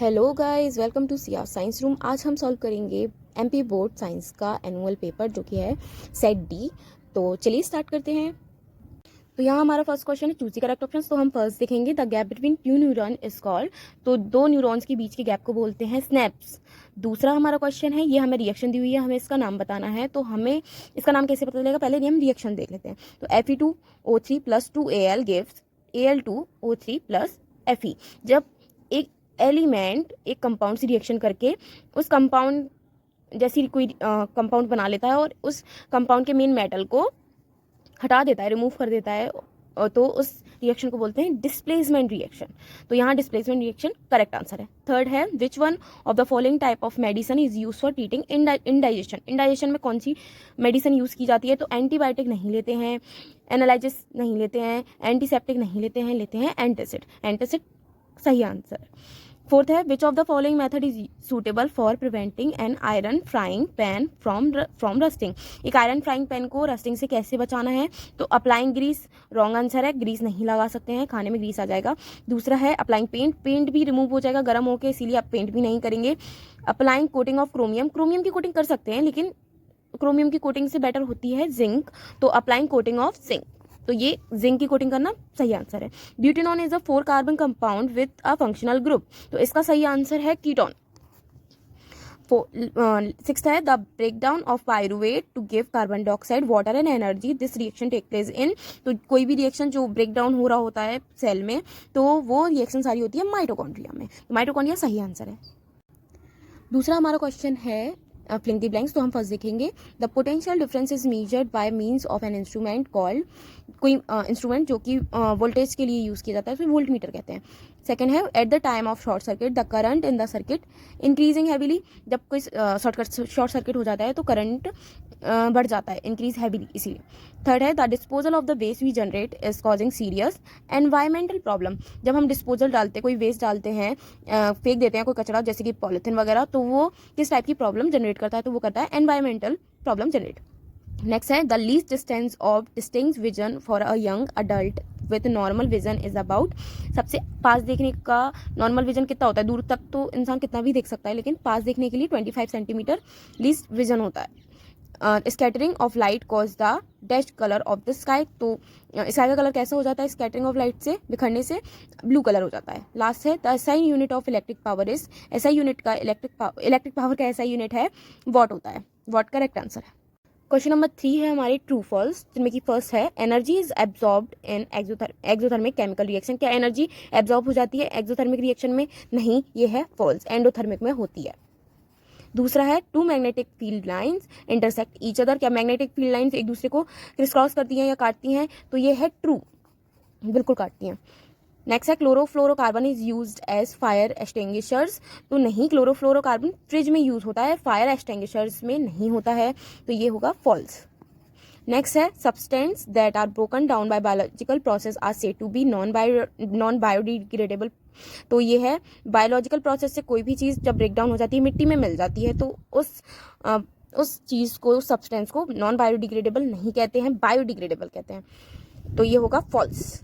Hello guys, welcome to Siya science room. आज हम solve करेंगे एमपी बोर्ड साइंस का एनुअल पेपर जो कि है सेट डी। तो चलिए स्टार्ट करते हैं। तो यहाँ हमारा फर्स्ट क्वेश्चन है चूज द करेक्ट ऑप्शन। तो हम फर्स्ट देखेंगे the gap between two neuron is called. तो दो न्यूरॉन्स के बीच के गैप को बोलते हैं स्नैप्स। दूसरा हमारा क्वेश्चन है, ये हमें रिएक्शन दी हुई है, हमें इसका नाम बताना है। तो हमें इसका नाम कैसे पता चलेगा, पहले हम रिएक्शन देख लेते हैं। तो Fe2O3 plus 2Al gives Al2O3 plus Fe। जब एक एलिमेंट एक कंपाउंड से रिएक्शन करके उस कंपाउंड जैसी कोई कंपाउंड बना लेता है और उस कंपाउंड के मेन मेटल को हटा देता है, रिमूव कर देता है, तो उस रिएक्शन को बोलते हैं डिस्प्लेसमेंट रिएक्शन। तो यहाँ डिस्प्लेसमेंट रिएक्शन करेक्ट आंसर है। थर्ड है which one of the following type of medicine is use for treating indigestion. Indigestion में कौन सी मेडिसिन यूज़ की जाती है? तो एंटीबायोटिक नहीं लेते हैं, एनालाइजिस नहीं लेते हैं, एंटीसेप्टिक नहीं लेते हैं, लेते हैं एंटासिड। एंटासिड सही आंसर। फोर्थ है which of the following method is suitable for preventing an iron frying pan from rusting. एक आयरन फ्राइंग पैन को रस्टिंग से कैसे बचाना है? तो अप्लाइंग ग्रीस रॉन्ग आंसर है, ग्रीस नहीं लगा सकते हैं, खाने में ग्रीस आ जाएगा। दूसरा है अप्लाइंग पेंट, पेंट भी रिमूव हो जाएगा गर्म होकर, इसीलिए आप पेंट भी नहीं करेंगे। Applying coating of chromium, chromium की कोटिंग कर सकते हैं लेकिन क्रोमियम की कोटिंग से बेटर होती है जिंक, तो अप्लाइंग कोटिंग ऑफ जिंक। तो ये जिंक की कोटिंग करना सही आंसर है। Butanone is a 4 carbon compound with a functional group. तो इसका सही आंसर है कीटोन। सिक्स्थ है the breakdown of pyruvate to give carbon dioxide water and energy this reaction take place in. तो कोई भी रिएक्शन जो ब्रेकडाउन हो रहा होता है सेल में, तो वो रिएक्शन सारी होती है माइटोकॉन्ड्रिया में। तो माइटोकॉन्ड्रिया सही आंसर है। दूसरा हमारा क्वेश्चन है फिलिंग द ब्लैंक्स। तो हम फर्स्ट देखेंगे the potential difference is measured by means of an instrument called. कोई इंस्ट्रूमेंट जो कि वोल्टेज के लिए यूज़ किया जाता है उसमें वोल्ट मीटर कहते हैं। सेकेंड है at the time of short circuit the current in the circuit increasing heavily. जब कोई शॉर्ट सर्किट हो जाता है तो करंट बढ़ जाता है, इंक्रीज हैवीली, इसीलिए। थर्ड है the disposal of the waste we generate is causing serious environmental problem. जब हम डिस्पोजल डालते, कोई वेस्ट डालते हैं, फेंक देते हैं कोई कचरा जैसे कि पॉलिथीन वगैरह, तो वो किस टाइप की प्रॉब्लम जनरेट करता है? तो वो करता है एनवायरमेंटल प्रॉब्लम जनरेट। नेक्स्ट है the least distance of distinct vision for a young adult with normal vision is about. सबसे पास देखने का नॉर्मल विजन कितना होता है? दूर तक तो इंसान कितना भी देख सकता है, लेकिन पास देखने के लिए 25 सेंटीमीटर लीस्ट विजन होता है। Scattering of light cause the dash colour of the sky. तो स्काई का कलर कैसा हो जाता है स्कैटरिंग ऑफ लाइट से, बिखरने से? ब्लू कलर हो जाता है। लास्ट है the SI unit of electric power is. SI unit का इलेक्ट्रिक पावर का एसआई यूनिट है वॉट होता है। वॉट करेक्ट आंसर है। क्वेश्चन नंबर 3 है हमारे ट्रू फॉल्स, जिनमें कि फर्स्ट है energy is absorbed in exothermic chemical reaction. क्या एनर्जी एब्जॉर्ब हो जाती है एक्सोथर्मिक रिएक्शन में? नहीं, ये है फॉल्स, एंडोथर्मिक में होती है। दूसरा है two magnetic field lines intersect each other. क्या मैग्नेटिक फील्ड लाइंस एक दूसरे को क्रिस क्रॉस करती हैं या काटती हैं? तो ये है ट्रू, बिल्कुल काटती हैं। नेक्स्ट है chlorofluorocarbon is used as fire extinguishers. तो नहीं, क्लोरोफ्लोरोकार्बन फ्रिज में यूज होता है, फायर एक्सटिंग्विशर्स में नहीं होता है, तो ये होगा फॉल्स। नेक्स्ट है substance that are broken down by biological process are said to be non biodegradable. तो ये है बायोलॉजिकल प्रोसेस से कोई भी चीज़ जब ब्रेक डाउन हो जाती है, मिट्टी में मिल जाती है, तो उस चीज़ को, उस सब्सटेंस को नॉन बायोडिग्रेडेबल नहीं कहते हैं, बायोडिग्रेडेबल कहते हैं। तो ये होगा फॉल्स।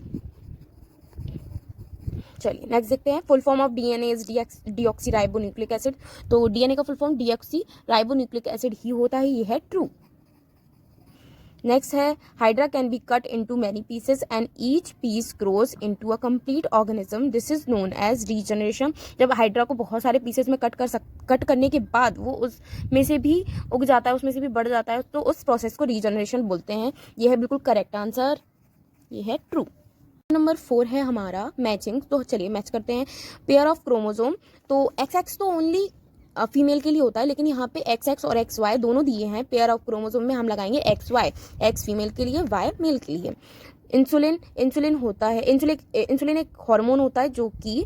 चलिए नेक्स्ट देखते हैं full form of DNA is deoxyribonucleic acid. तो डीएनए का full form deoxyribonucleic acid ही होता है, ये है ट्रू। नेक्स्ट है hydra can be cut into many pieces and each piece grows into a complete organism this is known as regeneration. जब hydra को बहुत सारे पीसेस में कट करने के बाद वो उसमें से भी उग जाता है, उसमें से भी बढ़ जाता है, तो उस प्रोसेस को रीजनरेशन बोलते हैं। ये है बिल्कुल करेक्ट आंसर, ये है ट्रू। नंबर 4 है हमारा मैचिंग। तो चलिए मैच करते हैं। पेयर ऑफ क्रोमोसोम, तो XX तो ओनली फीमेल के लिए होता है, लेकिन यहाँ पे XX और XY दोनों दिए हैं। पेयर ऑफ क्रोमोसोम में हम लगाएंगे XY, X फीमेल के लिए, Y मेल के लिए। इंसुलिन होता है, इंसुलिन एक हार्मोन होता है जो कि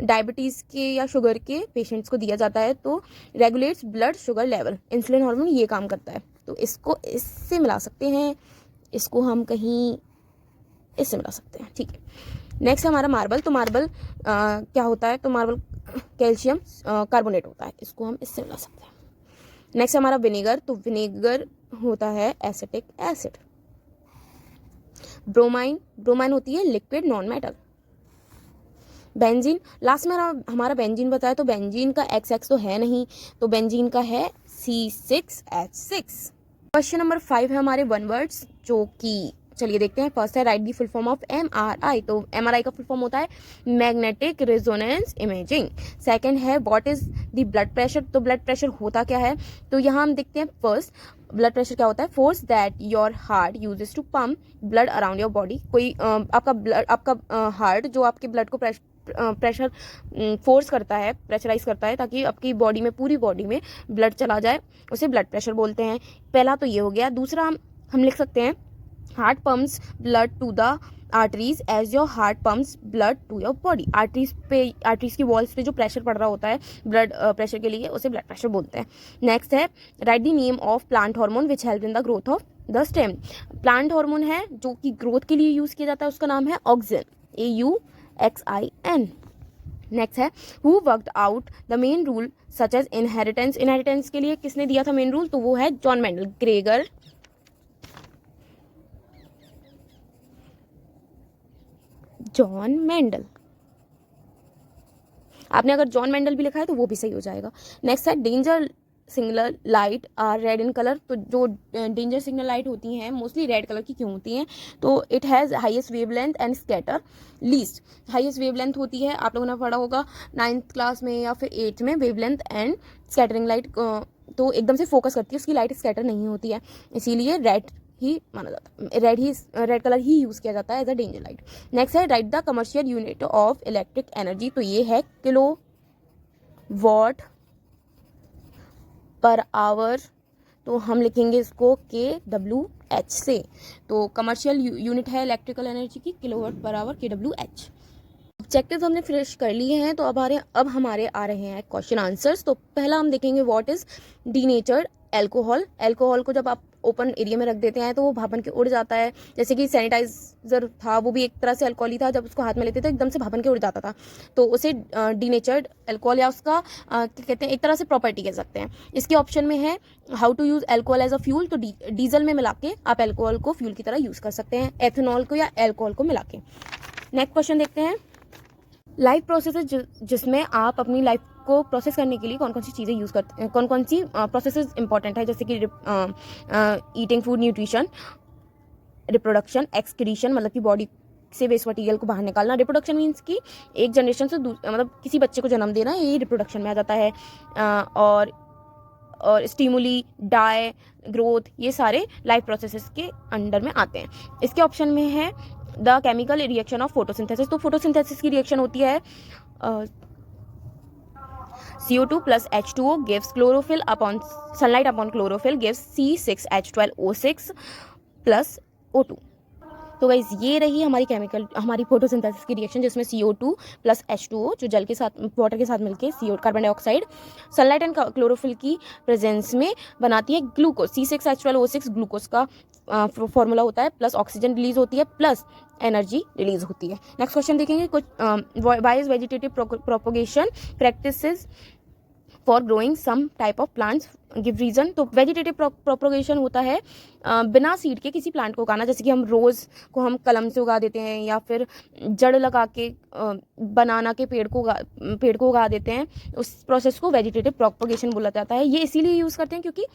डायबिटीज़ के या शुगर के पेशेंट्स को दिया जाता है, तो regulates blood sugar level. Insulin hormone ये काम करता है, तो इसको इससे मिला सकते हैं, इसको हम कहीं इससे मिला सकते हैं, ठीक है। नेक्स्ट हमारा मार्बल। तो मार्बल क्या होता है? तो मार्बल कैल्शियम कार्बोनेट होता है, इसको हम इससे मिला सकते हैं। नेक्स्ट हमारा विनेगर। तो विनेगर होता है एसिटिक एसिड। ब्रोमाइन होती है liquid non metal. Benzene, last में हमारा बेंजीन बताया, तो बेंजीन का XX तो है नहीं, तो बेंजीन का है C6H6। क्वेश्चन नंबर 5 है हमारे 1 वर्ड्स, जो कि चलिए देखते हैं। फर्स्ट है right the full form of MRI, तो MRI का फुल फॉर्म होता है मैग्नेटिक रेजोनेंस इमेजिंग। सेकंड है what is the blood pressure, तो ब्लड प्रेशर होता क्या है, तो यहाँ हम देखते हैं। फर्स्ट, ब्लड प्रेशर क्या होता है, force that your heart uses to pump blood around your body. कोई आपका हार्ट जो आपके ब्लड को प्रेशर फोर्स करता है, प्रेशराइज करता है, ताकि आपकी बॉडी में, पूरी बॉडी में ब्लड चला जाए, उसे ब्लड प्रेशर बोलते हैं। पहला तो ये हो गया। दूसरा हम लिख सकते हैं heart pumps blood to the arteries as your heart pumps blood to your body. Arteries की वॉल्स पे जो प्रेशर पड़ रहा होता है ब्लड प्रेशर के लिए, उसे ब्लड प्रेशर बोलते हैं। नेक्स्ट है right the name of plant hormone which help in the growth of the stem. Plant hormone है जो कि ग्रोथ के लिए यूज किया जाता है, उसका नाम है ऑक्सिन, AUXIN। नेक्स्ट है who worked out the main rule such as inheritance. Inheritance के लिए किसने दिया था मेन रूल, तो वो है John Mendel, Gregor John Mendel. आपने अगर जॉन मेंडल भी लिखा है तो वो भी सही हो जाएगा। नेक्स्ट है danger signal light are red in colour, तो जो डेंजर सिग्नल लाइट होती हैं मोस्टली रेड कलर की क्यों होती हैं, तो it has highest wavelength and scatter least. Highest wavelength होती है, आप लोगों ने पढ़ा होगा 9th क्लास में या फिर 8th में, वेवलेंथ एंड स्कैटरिंग लाइट, तो एकदम से फोकस करती है, उसकी लाइट स्कैटर नहीं होती है, इसीलिए रेड ही माना जाता है, रेड कलर ही यूज़ किया जाता है as a danger light. Next है right the commercial unit of electric energy, तो ये है किलो वॉट पर आवर, तो हम लिखेंगे इसको KWH से। तो कमर्शियल यूनिट है इलेक्ट्रिकल एनर्जी की kilowatt per hour, KWH। Objective हमने फिनिश कर लिए हैं, तो अब हमारे आ रहे हैं क्वेश्चन आंसर्स। तो पहला हम देखेंगे what is denatured alcohol. Alcohol को जब आप ओपन एरिया में रख देते हैं तो वो भापन के उड़ जाता है, जैसे कि सैनिटाइजर था, वो भी एक तरह से अल्कोहल ही था, जब उसको हाथ में लेते थे एकदम से भापन के उड़ जाता था, तो उसे डीनेचर्ड एल्कोहल या उसका क्या कहते हैं, एक तरह से प्रॉपर्टी कह सकते हैं। इसके ऑप्शन में है how to use alcohol as a fuel, तो डीजल में मिला के आप एल्कोहल को फ्यूल की तरह यूज़ कर सकते हैं, एथेनॉल को या एल्कोहल को मिला के। नेक्स्ट क्वेश्चन देखते हैं लाइफ प्रोसेसेस, जिसमें आप अपनी लाइफ को प्रोसेस करने के लिए कौन कौन सी चीज़ें यूज़ करते हैं, कौन कौन सी प्रोसेसेस इंपॉर्टेंट है, जैसे कि eating food, nutrition, reproduction, excretion मतलब कि बॉडी से वेस्ट मटेरियल को बाहर निकालना। रिप्रोडक्शन मीन्स कि एक जनरेशन से मतलब किसी बच्चे को जन्म देना, ये रिप्रोडक्शन में आ जाता है। और स्टिमुली, डाई, ग्रोथ, ये सारे लाइफ प्रोसेसेस के अंडर में आते हैं। इसके ऑप्शन में है the chemical reaction of photosynthesis, तो फोटोसिंथेसिस की रिएक्शन होती है CO2 plus H2O gives chlorophyll upon sunlight upon chlorophyll gives C6H12O6 plus O2। तो गाइज ये रही हमारी फोटोसिंथेसिस की रिएक्शन, जिसमें CO2 प्लस H2O जो जल के साथ, वाटर के साथ मिलके CO carbon dioxide sunlight and chlorophyll की प्रेजेंस में बनाती है ग्लूकोज। C6H12O6 ग्लूकोज का फॉर्मूला होता है, प्लस ऑक्सीजन रिलीज होती है, प्लस एनर्जी रिलीज होती है। नेक्स्ट क्वेश्चन देखेंगे कुछ why is vegetative propagation practices for growing some type of plants give reason. तो वेजिटेटिव प्रोपोगेशन होता है बिना सीड के किसी प्लांट को उगाना, जैसे कि हम रोज़ को हम कलम से उगा देते हैं, या फिर जड़ लगा के बनाना के पेड़ को उगा देते हैं, उस प्रोसेस को वेजिटेटिव प्रोपोगेशन बोला जाता है। ये इसीलिए यूज़ करते हैं क्योंकि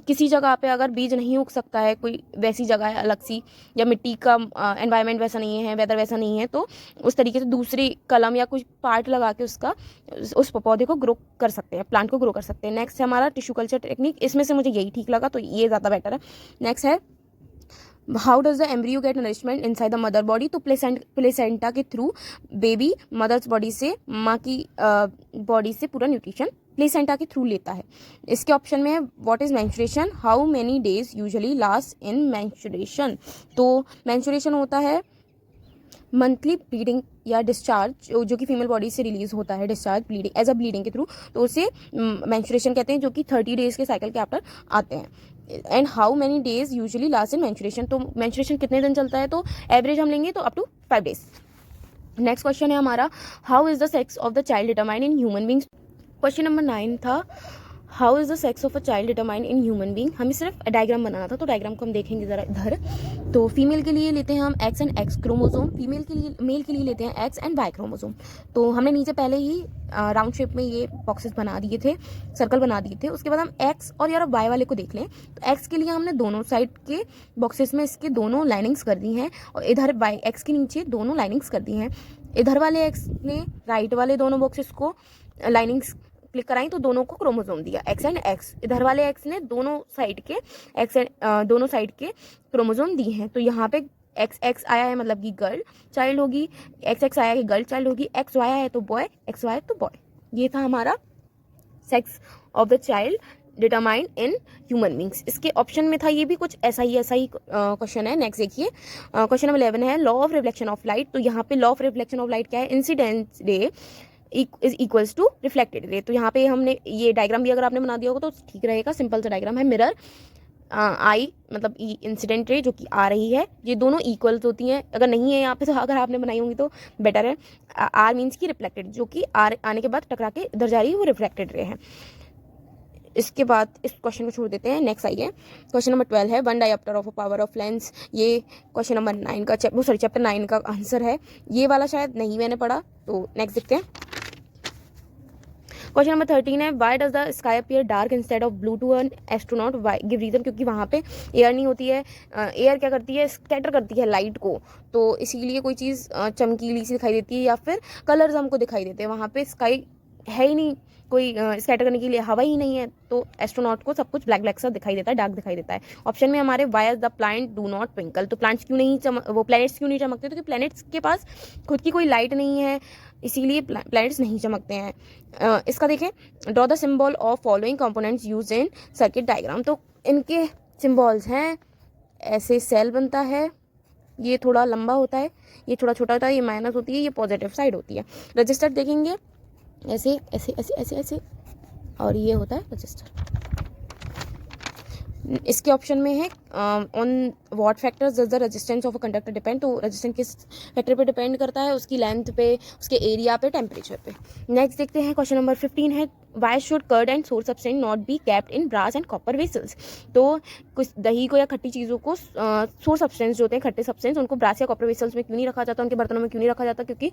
किसी जगह पे अगर बीज नहीं उग सकता है, कोई वैसी जगह है अलग सी, या मिट्टी का एनवायरनमेंट वैसा नहीं है, वेदर वैसा नहीं है, तो उस तरीके से दूसरी कलम या कुछ पार्ट लगा के उस पौधे को ग्रो कर सकते हैं, प्लांट को ग्रो कर सकते हैं। नेक्स्ट है हमारा टिश्यू कल्चर टेक्निक, इसमें से मुझे यही ठीक लगा, तो ये ज़्यादा बेटर है। नेक्स्ट है how does the embryo get nourishment inside the mother body, तो प्लेसेंटा के थ्रू बेबी मदर्स बॉडी से, माँ की बॉडी से पूरा न्यूट्रिशन प्लेसेंटा के थ्रू लेता है। इसके ऑप्शन में है what is menstruation, how many days usually last in menstruation, तो मेंस्ट्रुएशन होता है मंथली ब्लीडिंग या डिस्चार्ज जो कि फीमेल बॉडी से रिलीज होता है, discharge bleeding as a bleeding के थ्रू, तो उसे मेंस्ट्रुएशन कहते हैं, जो कि 30 डेज के साइकिल के आफ्टर आते हैं। And how many days usually last in menstruation, तो मेंस्ट्रुएशन कितने दिन चलता है, तो एवरेज हम लेंगे तो up to 5 days. Next question है हमारा how is the sex of the child determined in human beings. Question number 9 था how is the sex of a child determined in human being. हमें सिर्फ डायग्राम बनाना था, तो डायग्राम को हम देखेंगे ज़रा इधर। तो फीमेल के लिए लेते हैं हम x and x chromosome, female के लिए मेल के लिए लेते हैं एक्स एंड वाई क्रोमोसोम। तो हमने नीचे पहले ही राउंड शेप में ये बॉक्सेस बना दिए थे, सर्कल बना दिए थे। उसके बाद हम एक्स और यार वाई वाले को देख लें। तो एक्स के लिए हमने दोनों साइड के बॉक्सेस में इसके दोनों लाइनिंग्स कर दी हैं, और इधर वाई एक्स के नीचे दोनों लाइनिंग्स कर दी हैं। इधर वाले एक्स ने राइट वाले दोनों बॉक्सेस को लाइनिंग्स क्लिक कराई, तो दोनों को क्रोमोसोम दिया एक्स एंड एक्स। इधर वाले एक्स ने दोनों साइड के एक्स एंड दोनों साइड के क्रोमोसोम दिए हैं। तो यहाँ पे एक्स एक्स आया है मतलब कि गर्ल चाइल्ड होगी, एक्स एक्स आया है गर्ल चाइल्ड होगी, एक्स वाई आया है तो बॉय, एक्स वाई तो बॉय। ये था हमारा sex of the child determined in human beings. इसके ऑप्शन में था ये भी कुछ ऐसा ही क्वेश्चन है। नेक्स्ट देखिए, क्वेश्चन नंबर 11 है law of reflection of light. तो यहाँ पे law of reflection of light क्या है, incident ray is equals to reflected ray. तो यहाँ पे हमने ये डायग्राम भी अगर आपने बना दिया होगा तो ठीक रहेगा, सिंपल सा डायग्राम है। मिरर आई मतलब इंसिडेंट रे जो कि आ रही है, ये दोनों इक्वल्स होती हैं। अगर नहीं है यहाँ पे तो अगर आपने बनाई होंगी तो बेटर है। आर मीन्स की रिफ्लेक्टेड, जो कि आर आने के बाद टकरा के इधर जा रही है, वो रिफ्लेक्टेड रे है। इसके बाद इस क्वेश्चन को छोड़ देते हैं। नेक्स्ट आइए, क्वेश्चन नंबर 12 है one dioptre of a power of lens. ये क्वेश्चन नंबर 9 का चैप्टर 9 का आंसर है। ये वाला शायद नहीं मैंने पढ़ा, तो नेक्स्ट देखते हैं। क्वेश्चन नंबर 13 है why does the sky appear dark instead of blue to an astronaut, why give reason. क्योंकि वहाँ पे एयर नहीं होती है, एयर क्या करती है, स्कैटर करती है लाइट को, तो इसीलिए कोई चीज़ चमकीली सी दिखाई देती है या फिर कलर्स हमको दिखाई देते हैं। वहाँ पे स्काई है ही नहीं, कोई स्कैटर करने के लिए हवा ही नहीं है, तो एस्ट्रोनॉट को सब कुछ ब्लैक ब्लैक सा दिखाई देता है, डार्क दिखाई देता है। ऑप्शन में हमारे why the planet do not twinkle. तो प्लांट्स क्यों नहीं वो प्लैनेट्स क्यों नहीं चमकते, तो क्योंकि प्लैनेट्स के पास खुद की कोई लाइट नहीं है, इसीलिए प्लैनेट्स नहीं चमकते हैं। इसका देखें, draw the symbol of following components used in circuit diagram. तो इनके सिंबल्स हैं, ऐसे सेल बनता है, ये थोड़ा लंबा होता है, ये थोड़ा छोटा होता है, ये माइनस होती है, ये पॉजिटिव साइड होती है। रजिस्टर देखेंगे ऐसे ऐसे ऐसे ऐसे ऐसे, और ये होता है रजिस्टर। इसके ऑप्शन में है on what factors does the resistance of a conductor depend. तो रेजिस्टेंस किस फैक्टर पे डिपेंड करता है, उसकी लेंथ पे, उसके एरिया पे, टेम्परेचर पे। नेक्स्ट देखते हैं, क्वेश्चन नंबर 15 है why should curd and sour substance not be kept in brass and copper vessels. तो कुछ दही को या खट्टी चीज़ों को सोर सब्सटेंस जो होते हैं, खट्टे सब्सटेंस, उनको ब्रास या कॉपर वेसल्स में क्यों नहीं रखा जाता, उनके बर्तनों में क्यों नहीं रखा जाता, क्योंकि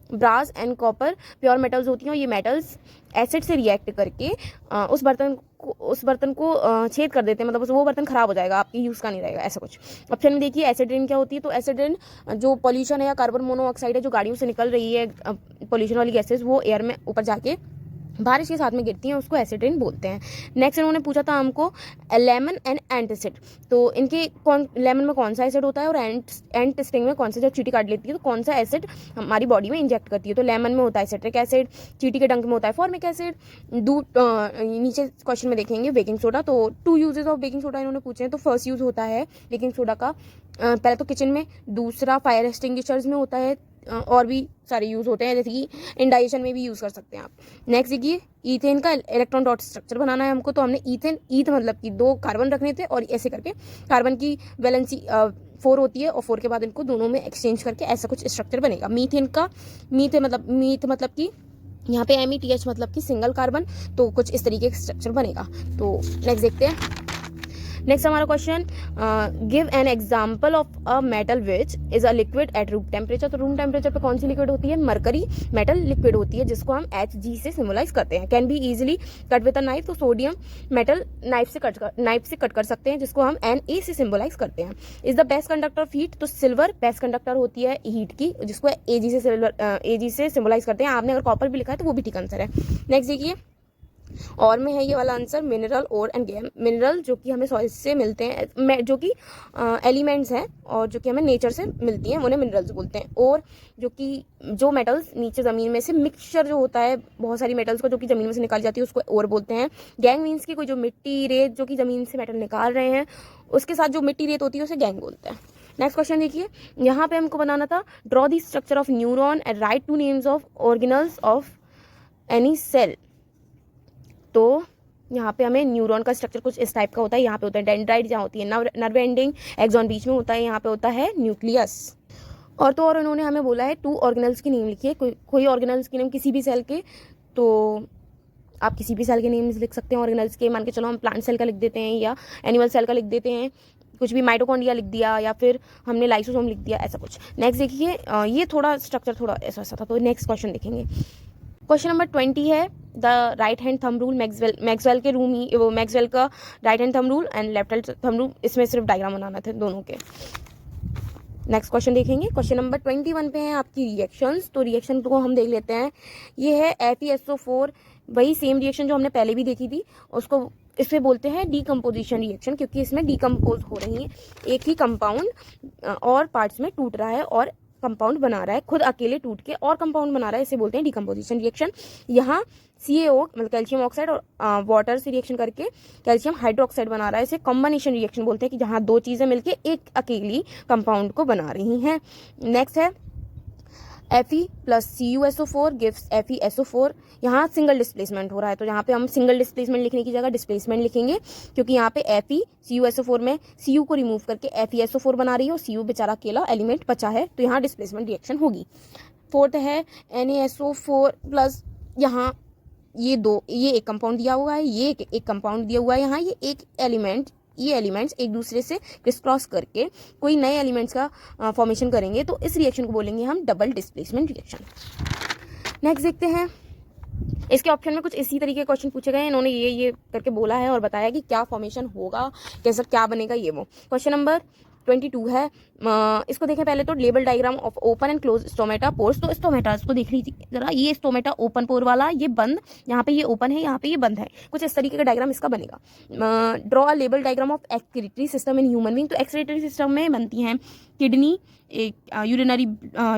brass and copper pure metals होती हैं, और ये मेटल्स एसिड से रिएक्ट करके उस बर्तन को छेद कर देते हैं, मतलब वो बर्तन खराब हो जाएगा, आपके यूज़ का नहीं रहेगा, ऐसा कुछ। ऑप्शन में देखिए एसिड रेन क्या होती है। तो एसिड रेन जो पॉल्यूशन है या कार्बन मोनोऑक्साइड है जो गाड़ियों से निकल रही है, पॉल्यूशन वाली गैसेज, वो एयर में ऊपर जाके बारिश के साथ में गिरती हैं, उसको एसिड रेन बोलते हैं। नेक्स्ट इन्होंने पूछा था हमको लेमन एंड एंट एसिड। तो इनके लेमन में कौन सा एसिड होता है, और एंट स्टिंग में कौन सा, जब चींटी काट लेती है तो कौन सा एसिड हमारी बॉडी में इंजेक्ट करती है। तो लेमन में होता है सिट्रिक एसिड, चींटी के डंक में होता है फॉर्मिक एसिड। नीचे क्वेश्चन में देखेंगे बेकिंग सोडा। तो 2 यूजेस ऑफ बेकिंग सोडा इन्होंने पूछे हैं। तो फर्स्ट यूज़ होता है बेकिंग सोडा का पहले तो किचन में, दूसरा फायर एक्सटिंग्विशर्स में होता है, और भी सारे यूज़ होते हैं, जैसे कि इंडाइजेशन में भी यूज़ कर सकते हैं आप। नेक्स्ट देखिए, ईथेन का इलेक्ट्रॉन डॉट स्ट्रक्चर बनाना है हमको, तो हमने ईथ मतलब कि 2 कार्बन रखने थे, और ऐसे करके कार्बन की वैलेंसी 4 होती है, और 4 के बाद इनको दोनों में एक्सचेंज करके ऐसा कुछ स्ट्रक्चर बनेगा। मीथ मतलब कि यहाँ पे METH मतलब कि सिंगल कार्बन, तो कुछ इस तरीके का स्ट्रक्चर बनेगा। तो नेक्स्ट देखते हैं। नेक्स्ट हमारा question, give an example of a metal which is a liquid at room temperature. तो रूम टेम्परेचर पे कौन सी लिक्विड होती है, मरकरी मेटल लिक्विड होती है, जिसको हम Hg से सिम्बलाइज करते हैं। Can be easily cut with a knife. तो सोडियम मेटल नाइफ से कट कर सकते हैं, जिसको हम Na से सिम्बलाइज करते हैं। Is the best conductor of heat. तो सिल्वर बेस्ट कंडक्टर होती है हीट की, जिसको Ag से सिम्बलाइज करते हैं। आपने अगर कॉपर भी लिखा है तो वो भी ठीक आंसर है। नेक्स्ट देखिए, और में है ये वाला आंसर, मिनरल और एंड गेम। मिनरल जो कि हमें सॉइल से मिलते हैं, जो कि एलिमेंट्स हैं और जो कि हमें नेचर से मिलती हैं, उन्हें मिनरल्स बोलते हैं। और जो मेटल्स नीचे ज़मीन में से मिक्सचर जो होता है बहुत सारी मेटल्स को जो कि ज़मीन में से निकाली जाती है, उसको और बोलते हैं। गैंग मीन्स की कोई जो मिट्टी रेत जो कि ज़मीन से मेटल निकाल रहे हैं, उसके साथ जो मिट्टी रेत होती है उसे गैंग बोलते हैं। नेक्स्ट क्वेश्चन देखिए, यहाँ पे हमको बनाना था draw the structure of neuron and write 2 names of organelles of any cell. तो यहाँ पे हमें न्यूरॉन का स्ट्रक्चर कुछ इस टाइप का होता है। यहाँ पे होता है डेंड्राइट, जहाँ होती है नर्व एंडिंग, एक्सॉन बीच में होता है, यहाँ पे होता है न्यूक्लियस। और इन्होंने हमें बोला है 2 ऑर्गेनल्स की नेम लिखिए, कोई ऑर्गेनल्स की नेम किसी भी सेल के। तो आप किसी भी सेल के नेम्स लिख सकते हैं ऑर्गेनेल्स के, मान के चलो हम प्लांट सेल का लिख देते हैं या एनिमल सेल का लिख देते हैं, कुछ भी माइटोकॉन्ड्रिया लिख दिया या फिर हमने लाइसोसोम लिख दिया, ऐसा कुछ। नेक्स्ट देखिए, ये थोड़ा स्ट्रक्चर थोड़ा ऐसा ऐसा था, तो नेक्स्ट क्वेश्चन देखेंगे। क्वेश्चन नंबर 20 है the right hand thumb rule. Maxwell के रूम ही वो मैक्सवेल का right hand thumb rule and left hand thumb rule, इसमें सिर्फ डायग्राम बनाना थे दोनों के। नेक्स्ट क्वेश्चन देखेंगे। क्वेश्चन नंबर 21 पे हैं आपकी रिएक्शंस, तो रिएक्शन को हम देख लेते हैं। ये है FeSO4, वही सेम रिएक्शन जो हमने पहले भी देखी थी, उसको इसे बोलते हैं डीकम्पोजिशन रिएक्शन, क्योंकि इसमें डीकम्पोज हो रही है, एक ही कंपाउंड और पार्ट्स में टूट रहा है और कंपाउंड बना रहा है, खुद अकेले टूट के और कंपाउंड बना रहा है, इसे बोलते हैं डीकम्पोजिशन रिएक्शन। यहाँ CaO मतलब कैल्शियम ऑक्साइड और वाटर से रिएक्शन करके कैल्शियम हाइड्रोक्साइड बना रहा है, इसे कॉम्बिनेशन रिएक्शन बोलते हैं, कि जहाँ दो चीज़ें मिलके एक अकेली कंपाउंड को बना रही हैं। नेक्स्ट है Fe plus CuSO4 gives FeSO4। यहाँ सिंगल डिस्प्लेसमेंट हो रहा है, तो यहाँ पे हम सिंगल डिस्प्लेसमेंट लिखने की जगह डिस्प्लेसमेंट लिखेंगे, क्योंकि यहाँ पे Fe CuSO4 में Cu को रिमूव करके FeSO4 बना रही है और Cu बेचारा अकेला एलिमेंट बचा है, तो यहाँ डिस्प्लेसमेंट रिएक्शन होगी। फोर्थ है NaSO4 प्लस, यहाँ ये एक कंपाउंड दिया हुआ है, ये एक कंपाउंड दिया हुआ है, यहाँ ये एलिमेंट्स एक दूसरे से क्रिस क्रॉस करके कोई नए एलिमेंट्स का फॉर्मेशन करेंगे, तो इस रिएक्शन को बोलेंगे हम डबल डिस्प्लेसमेंट रिएक्शन। नेक्स्ट देखते हैं, इसके ऑप्शन में कुछ इसी तरीके के क्वेश्चन पूछे गए हैं, इन्होंने ये करके बोला है और बताया कि क्या फॉर्मेशन होगा, कैसा क्या बनेगा ये वो। क्वेश्चन नंबर 22 है, इसको देखें पहले तो, label diagram of open and close stomata pores. तो स्टोमेटा इसको देख लीजिए जरा, ये स्टोमेटा ओपन पोर वाला, ये बंद, यहाँ पे ये ओपन है, यहाँ पे ये बंद है, कुछ इस तरीके का डायग्राम इसका बनेगा। Draw a label diagram of excretory system in human being. तो एक्सक्रीटरी सिस्टम में बनती हैं किडनी, एक यूरिनरी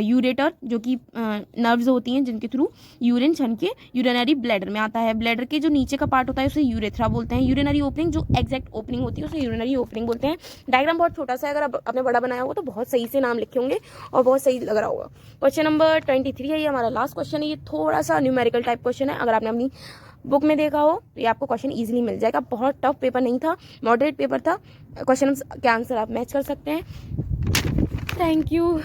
यूरेटर जो कि नर्व्स होती हैं जिनके थ्रू यूरिन छन के यूरिनरी ब्लैडर में आता है। ब्लैडर के जो नीचे का पार्ट होता है उसे यूरेथ्रा बोलते हैं। यूरिनरी ओपनिंग जो एग्जैक्ट ओपनिंग होती है उसे यूरिनरी ओपनिंग बोलते हैं। डायग्राम बहुत छोटा सा है, अगर आपने बड़ा बनाया होगा तो बहुत सही से नाम लिखे होंगे और बहुत सही लग रहा होगा। क्वेश्चन नंबर 23 है, ये हमारा लास्ट क्वेश्चन है। ये थोड़ा सा न्यूमेरिकल टाइप क्वेश्चन है, अगर आपने अपनी बुक में देखा हो तो ये आपको क्वेश्चन इजीली मिल जाएगा। बहुत टफ पेपर नहीं था, मॉडरेट पेपर था। क्वेश्चन के आंसर आप मैच कर सकते हैं। Thank you.